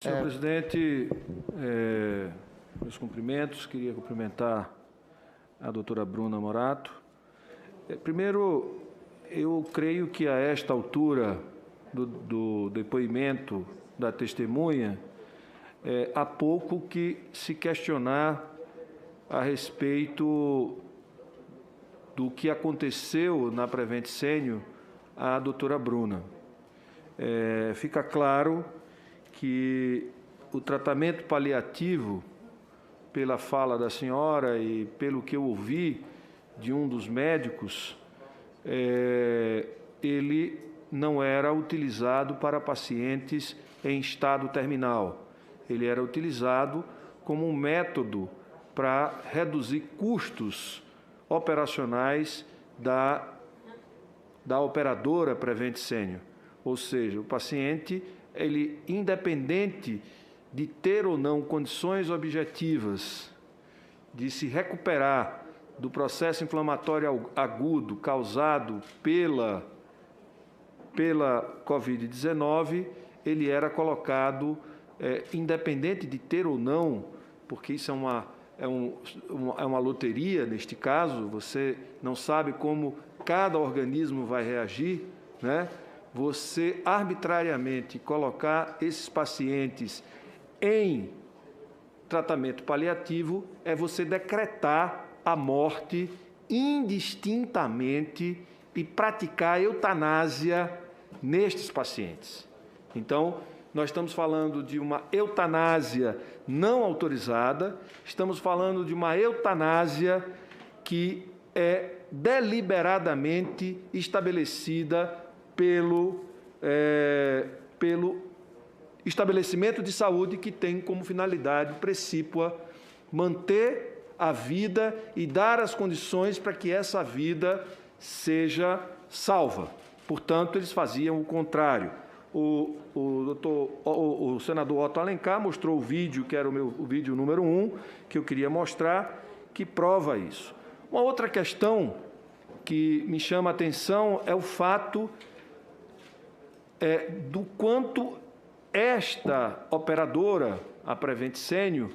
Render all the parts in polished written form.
Senhor presidente, meus cumprimentos. Queria cumprimentar a doutora Bruna Morato. Primeiro, eu creio que a esta altura do depoimento da testemunha, há pouco que se questionar a respeito do que aconteceu na Prevent Senior à doutora Bruna. Fica claro que o tratamento paliativo, pela fala da senhora e pelo que eu ouvi de um dos médicos, ele não era utilizado para pacientes em estado terminal. Ele era utilizado como um método para reduzir custos operacionais da operadora Prevent Senior. Ou seja, o paciente, ele, independente de ter ou não condições objetivas de se recuperar do processo inflamatório agudo causado pela Covid-19, ele era colocado, independente de ter ou não, porque isso é uma loteria neste caso, você não sabe como cada organismo vai reagir, né? Você arbitrariamente colocar esses pacientes em tratamento paliativo é você decretar a morte indistintamente e praticar a eutanásia nestes pacientes. Então, nós estamos falando de uma eutanásia não autorizada, estamos falando de uma eutanásia que é deliberadamente estabelecida pelo estabelecimento de saúde, que tem como finalidade precípua manter a vida e dar as condições para que essa vida seja salva. Portanto, eles faziam o contrário. O senador Otto Alencar mostrou o vídeo, que era o vídeo número 1, que eu queria mostrar, que prova isso. Uma outra questão que me chama a atenção é o fato do quanto esta operadora, a Prevent Senior,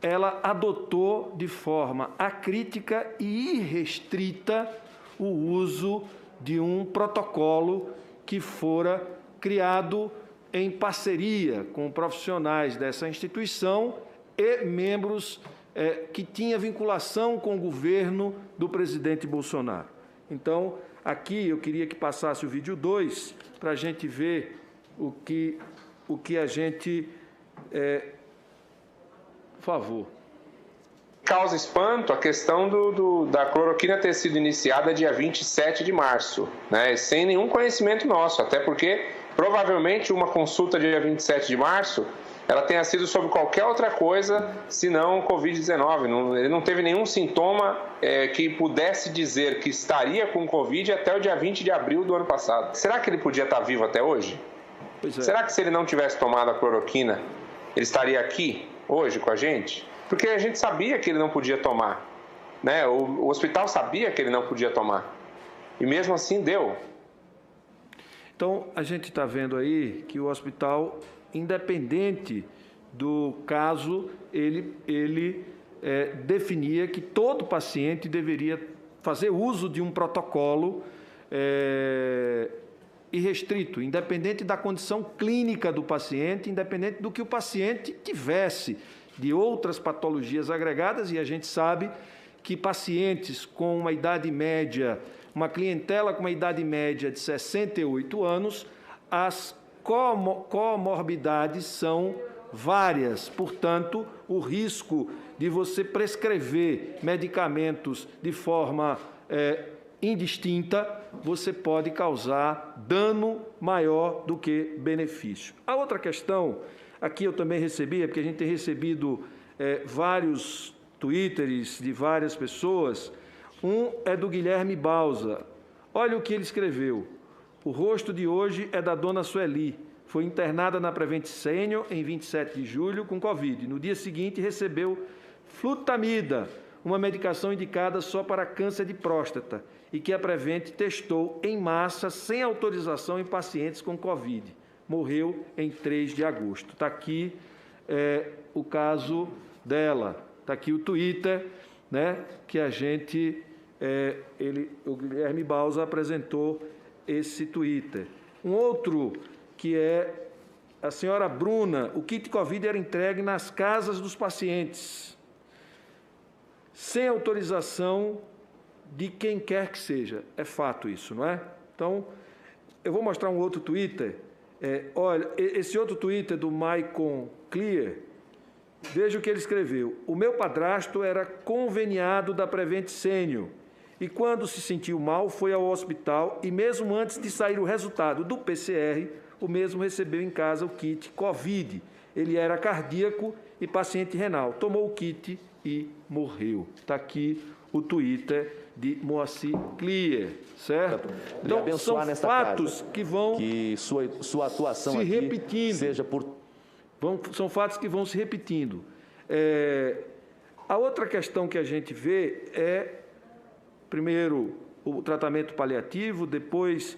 ela adotou de forma acrítica e irrestrita o uso de um protocolo que fora criado em parceria com profissionais dessa instituição e membros que tinham vinculação com o governo do presidente Bolsonaro. Então, aqui eu queria que passasse o vídeo 2 para a gente ver o que a gente... por favor. Causa espanto a questão da cloroquina ter sido iniciada dia 27 de março, né, sem nenhum conhecimento nosso, até porque provavelmente uma consulta dia 27 de março ela tenha sido sobre qualquer outra coisa, senão Covid-19. Ele não teve nenhum sintoma que pudesse dizer que estaria com Covid até o dia 20 de abril do ano passado. Será que ele podia estar vivo até hoje? Pois é. Será que se ele não tivesse tomado a cloroquina, ele estaria aqui hoje com a gente? Porque a gente sabia que ele não podia tomar, né? O hospital sabia que ele não podia tomar. E mesmo assim deu. Então, a gente está vendo aí que o hospital, independente do caso, ele definia que todo paciente deveria fazer uso de um protocolo irrestrito, independente da condição clínica do paciente, independente do que o paciente tivesse de outras patologias agregadas, e a gente sabe que pacientes com uma idade média, uma clientela com uma idade média de 68 anos, as comorbidades são várias. Portanto, o risco de você prescrever medicamentos de forma indistinta, você pode causar dano maior do que benefício. A outra questão, aqui eu também recebi, porque a gente tem recebido vários twitters de várias pessoas. Um é do Guilherme Bausa. Olha o que ele escreveu. O rosto de hoje é da dona Sueli. Foi internada na Prevent Senior em 27 de julho com Covid. No dia seguinte recebeu flutamida, uma medicação indicada só para câncer de próstata e que a Prevent testou em massa sem autorização em pacientes com Covid. morreu em 3 de agosto. Está aqui o caso dela, está aqui o Twitter, né, que a gente, o Guilherme Bausa apresentou esse Twitter. Um outro que é a senhora Bruna, o kit Covid era entregue nas casas dos pacientes, sem autorização de quem quer que seja. É fato isso, não é? Então, eu vou mostrar um outro Twitter. Olha, esse outro Twitter do Maicon Clear, veja o que ele escreveu. O meu padrasto era conveniado da Prevent Senior e, quando se sentiu mal, foi ao hospital e, mesmo antes de sair o resultado do PCR, o mesmo recebeu em casa o kit Covid. Ele era cardíaco e paciente renal. Tomou o kit e morreu. Está aqui o Twitter de Moacir Clear, certo? Então, são fatos que vão que sua atuação se aqui repetindo. Seja por... São fatos que vão se repetindo. A outra questão que a gente vê é, primeiro, o tratamento paliativo, depois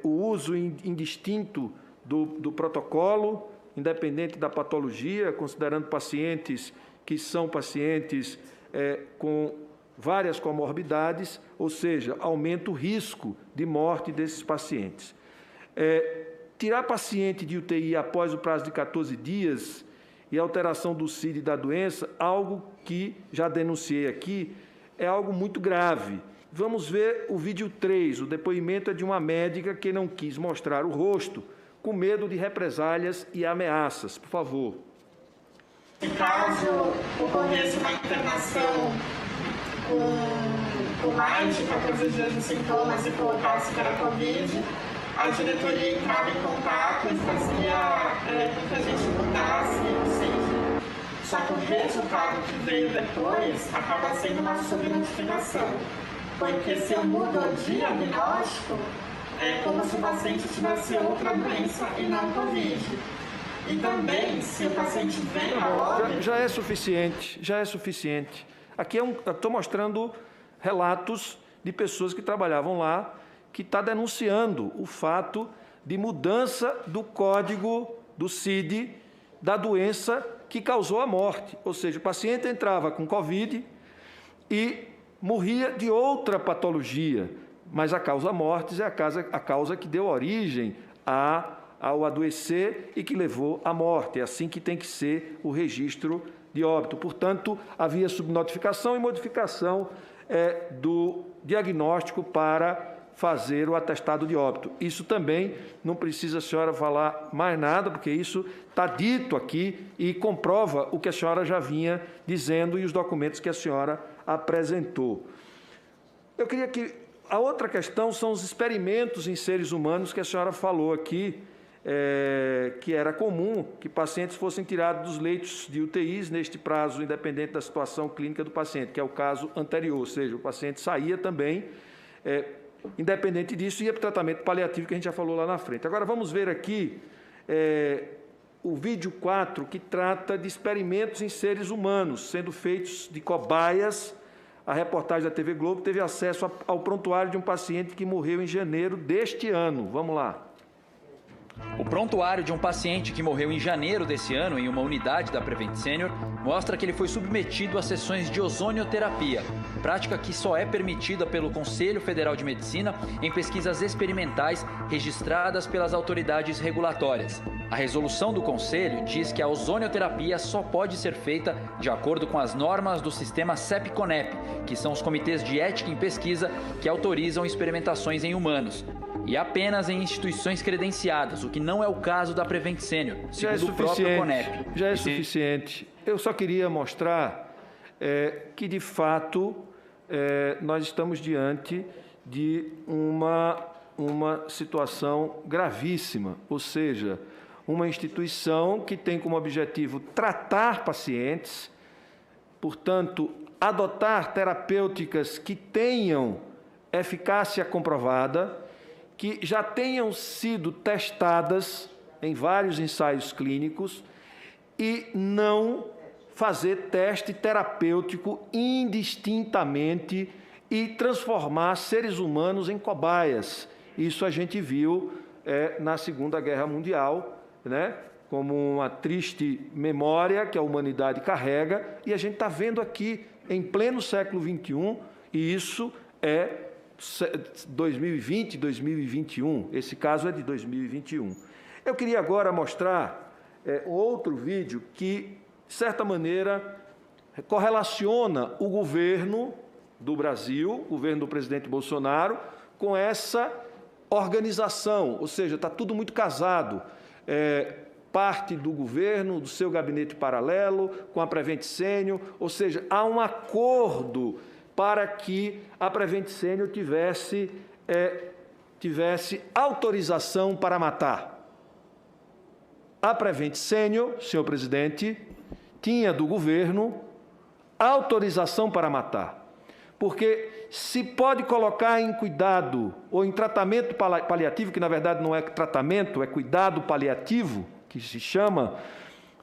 o uso indistinto do protocolo, independente da patologia, considerando pacientes que são pacientes com várias comorbidades, ou seja, aumenta o risco de morte desses pacientes. Tirar paciente de UTI após o prazo de 14 dias e alteração do CID da doença, algo que já denunciei aqui, é algo muito grave. Vamos ver o vídeo 3, o depoimento é de uma médica que não quis mostrar o rosto, com medo de represálias e ameaças. Por favor. Se caso ocorresse uma internação com mais de 14 dias de sintomas e colocasse que era Covid, a diretoria entrava em contato e fazia com que a gente mudasse o CID. Só que o resultado que veio depois acaba sendo uma subnotificação, porque se eu mudo o diagnóstico, é como se o paciente tivesse outra doença e não Covid. E também, se o paciente vem a óbito... Já é suficiente. Aqui estou mostrando relatos de pessoas que trabalhavam lá, que está denunciando o fato de mudança do código do CID da doença que causou a morte. Ou seja, o paciente entrava com Covid e morria de outra patologia, mas a causa mortes é a causa que deu origem ao adoecer e que levou à morte. É assim que tem que ser o registro de óbito. Portanto, havia subnotificação e modificação do diagnóstico para fazer o atestado de óbito. Isso também não precisa a senhora falar mais nada, porque isso está dito aqui e comprova o que a senhora já vinha dizendo e os documentos que a senhora apresentou. Eu queria que... A outra questão são os experimentos em seres humanos que a senhora falou aqui, que era comum que pacientes fossem tirados dos leitos de UTIs neste prazo, independente da situação clínica do paciente, que é o caso anterior, ou seja, o paciente saía também, independente disso, ia para o tratamento paliativo, que a gente já falou lá na frente. Agora, vamos ver aqui o vídeo 4, que trata de experimentos em seres humanos, sendo feitos de cobaias. A reportagem da TV Globo teve acesso ao prontuário de um paciente que morreu em janeiro deste ano. Vamos lá. O prontuário de um paciente que morreu em janeiro desse ano em uma unidade da Prevent Senior mostra que ele foi submetido a sessões de ozonioterapia, prática que só é permitida pelo Conselho Federal de Medicina em pesquisas experimentais registradas pelas autoridades regulatórias. A resolução do Conselho diz que a ozonioterapia só pode ser feita de acordo com as normas do sistema CEP-CONEP, que são os comitês de ética em pesquisa que autorizam experimentações em humanos, e apenas em instituições credenciadas, o que não é o caso da Prevent Senior, segundo o próprio CONEP. Já é suficiente. Eu só queria mostrar que, de fato, nós estamos diante de uma situação gravíssima, ou seja, uma instituição que tem como objetivo tratar pacientes, portanto, adotar terapêuticas que tenham eficácia comprovada, que já tenham sido testadas em vários ensaios clínicos e não fazer teste terapêutico indistintamente e transformar seres humanos em cobaias. Isso a gente viu na Segunda Guerra Mundial, né? Como uma triste memória que a humanidade carrega, e a gente está vendo aqui, em pleno século XXI, e isso é 2020, 2021, esse caso é de 2021. Eu queria agora mostrar outro vídeo que, de certa maneira, correlaciona o governo do Brasil, o governo do presidente Bolsonaro, com essa organização, ou seja, está tudo muito casado. Parte do governo, do seu gabinete paralelo, com a Prevent Senior, ou seja, há um acordo para que a Prevent Senior tivesse autorização para matar. A Prevent Senior, senhor presidente, tinha do governo autorização para matar. Porque se pode colocar em cuidado ou em tratamento paliativo, que na verdade não é tratamento, é cuidado paliativo, que se chama,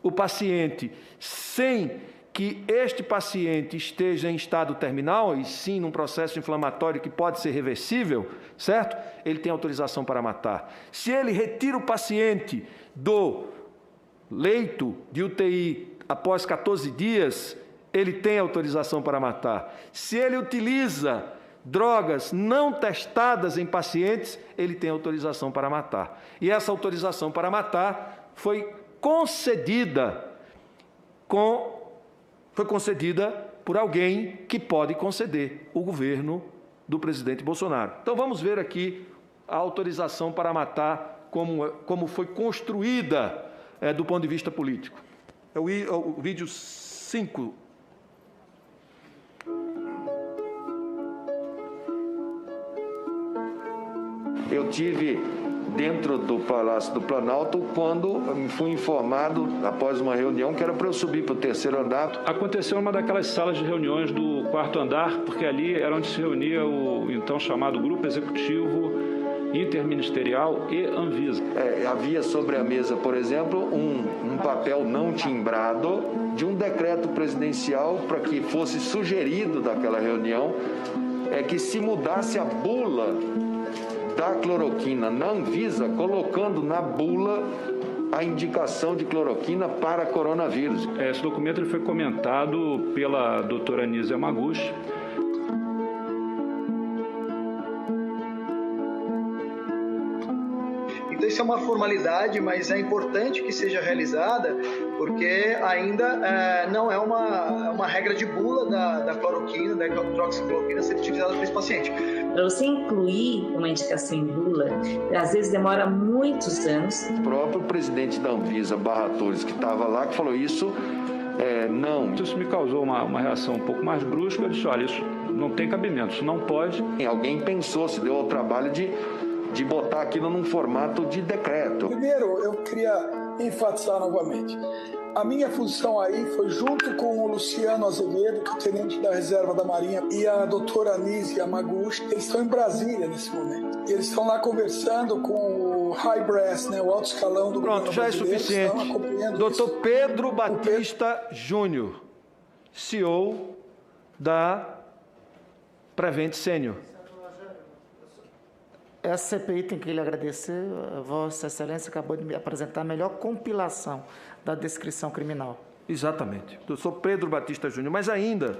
o paciente, sem que este paciente esteja em estado terminal, e sim num processo inflamatório que pode ser reversível, certo? Ele tem autorização para matar. Se ele retira o paciente do leito de UTI após 14 dias, ele tem autorização para matar. Se ele utiliza drogas não testadas em pacientes, ele tem autorização para matar. E essa autorização para matar foi concedida por alguém que pode conceder, o governo do presidente Bolsonaro. Então, vamos ver aqui a autorização para matar, como foi construída do ponto de vista político. É o vídeo 5. Eu tive dentro do Palácio do Planalto quando fui informado, após uma reunião, que era para eu subir para o 3º andar. Aconteceu uma daquelas salas de reuniões do 4º andar, porque ali era onde se reunia o então chamado Grupo Executivo Interministerial e Anvisa. Havia sobre a mesa, por exemplo, um papel não timbrado de um decreto presidencial para que fosse sugerido daquela reunião que se mudasse a bula da cloroquina na Anvisa, colocando na bula a indicação de cloroquina para coronavírus. Esse documento ele foi comentado pela doutora Anísia Yamaguchi. Então isso é uma formalidade, mas é importante que seja realizada, porque ainda não é uma regra de bula da cloroquina, da hidroxicloroquina ser utilizada para esse paciente. Para você incluir uma indicação em bula, às vezes demora muitos anos. O próprio presidente da Anvisa, Barra Torres, que estava lá, que falou isso, não. Isso me causou uma reação um pouco mais brusca. Eu disse, olha, isso não tem cabimento, isso não pode. Alguém pensou, se deu ao trabalho de botar aquilo num formato de decreto. Primeiro, eu queria enfatizar novamente. A minha função aí foi, junto com o Luciano Azevedo, que é o tenente da Reserva da Marinha, e a doutora Anísia Yamaguchi. Eles estão em Brasília nesse momento. Eles estão lá conversando com o High Brass, né, o alto escalão do Pronto, já é suficiente. Doutor Pedro Batista Júnior, CEO da Prevent Senior. Essa CPI tem que lhe agradecer. Vossa Excelência acabou de me apresentar a melhor compilação da descrição criminal. Exatamente. Doutor Pedro Batista Júnior. Mas ainda,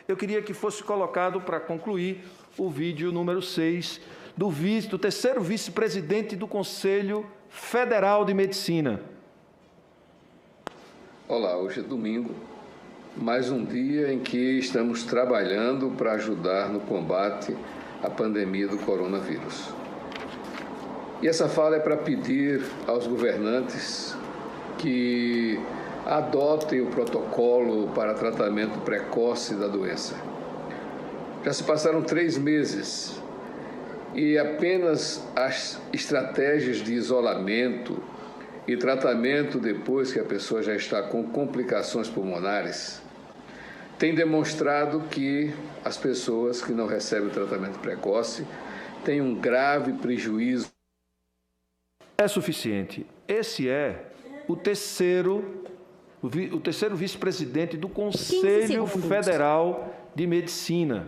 eu queria que fosse colocado, para concluir, o vídeo número 6 do 3º vice-presidente do Conselho Federal de Medicina. Olá, hoje é domingo, mais um dia em que estamos trabalhando para ajudar no combate à pandemia do coronavírus. E essa fala é para pedir aos governantes que adotem o protocolo para tratamento precoce da doença. Já se passaram 3 meses e apenas as estratégias de isolamento e tratamento depois que a pessoa já está com complicações pulmonares têm demonstrado que as pessoas que não recebem o tratamento precoce têm um grave prejuízo. É suficiente. Esse é o terceiro vice-presidente do Conselho Federal de Medicina,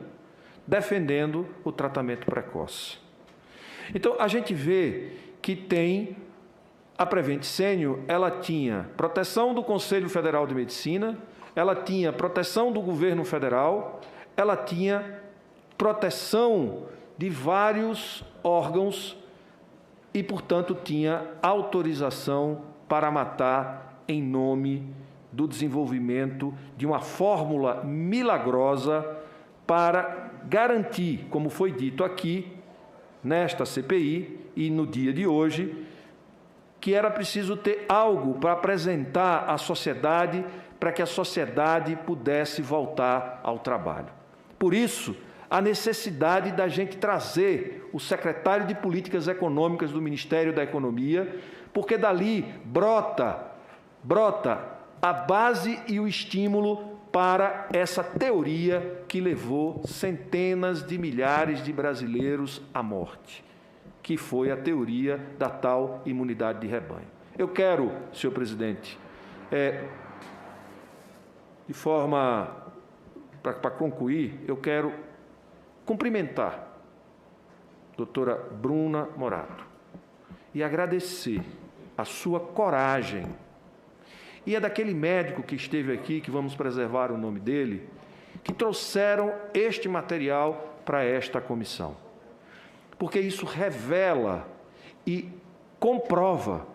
defendendo o tratamento precoce. Então, a gente vê que tem a Prevent Senior, ela tinha proteção do Conselho Federal de Medicina, ela tinha proteção do governo federal, ela tinha proteção de vários órgãos e, portanto, tinha autorização para matar em nome do desenvolvimento de uma fórmula milagrosa para garantir, como foi dito aqui, nesta CPI e no dia de hoje, que era preciso ter algo para apresentar à sociedade, para que a sociedade pudesse voltar ao trabalho. Por isso, a necessidade da gente trazer o secretário de Políticas Econômicas do Ministério da Economia, porque dali brota a base e o estímulo para essa teoria que levou centenas de milhares de brasileiros à morte, que foi a teoria da tal imunidade de rebanho. Eu quero, senhor presidente, de forma, para concluir, eu quero cumprimentar a doutora Bruna Morato e agradecer a sua coragem. E é daquele médico que esteve aqui, que vamos preservar o nome dele, que trouxeram este material para esta comissão. Porque isso revela e comprova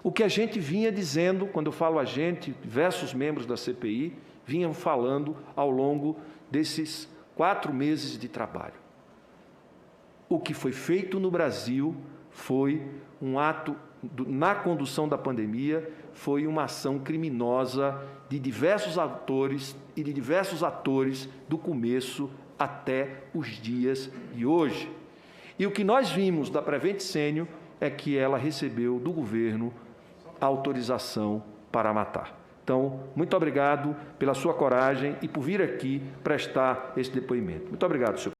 o que a gente vinha dizendo, quando eu falo a gente, diversos membros da CPI, vinham falando ao longo desses 4 meses de trabalho. O que foi feito no Brasil foi um ato, na condução da pandemia, foi uma ação criminosa de diversos autores e de diversos atores do começo até os dias de hoje. E o que nós vimos da Prevent Senior é que ela recebeu do governo a autorização para matar. Então, muito obrigado pela sua coragem e por vir aqui prestar esse depoimento. Muito obrigado, senhor.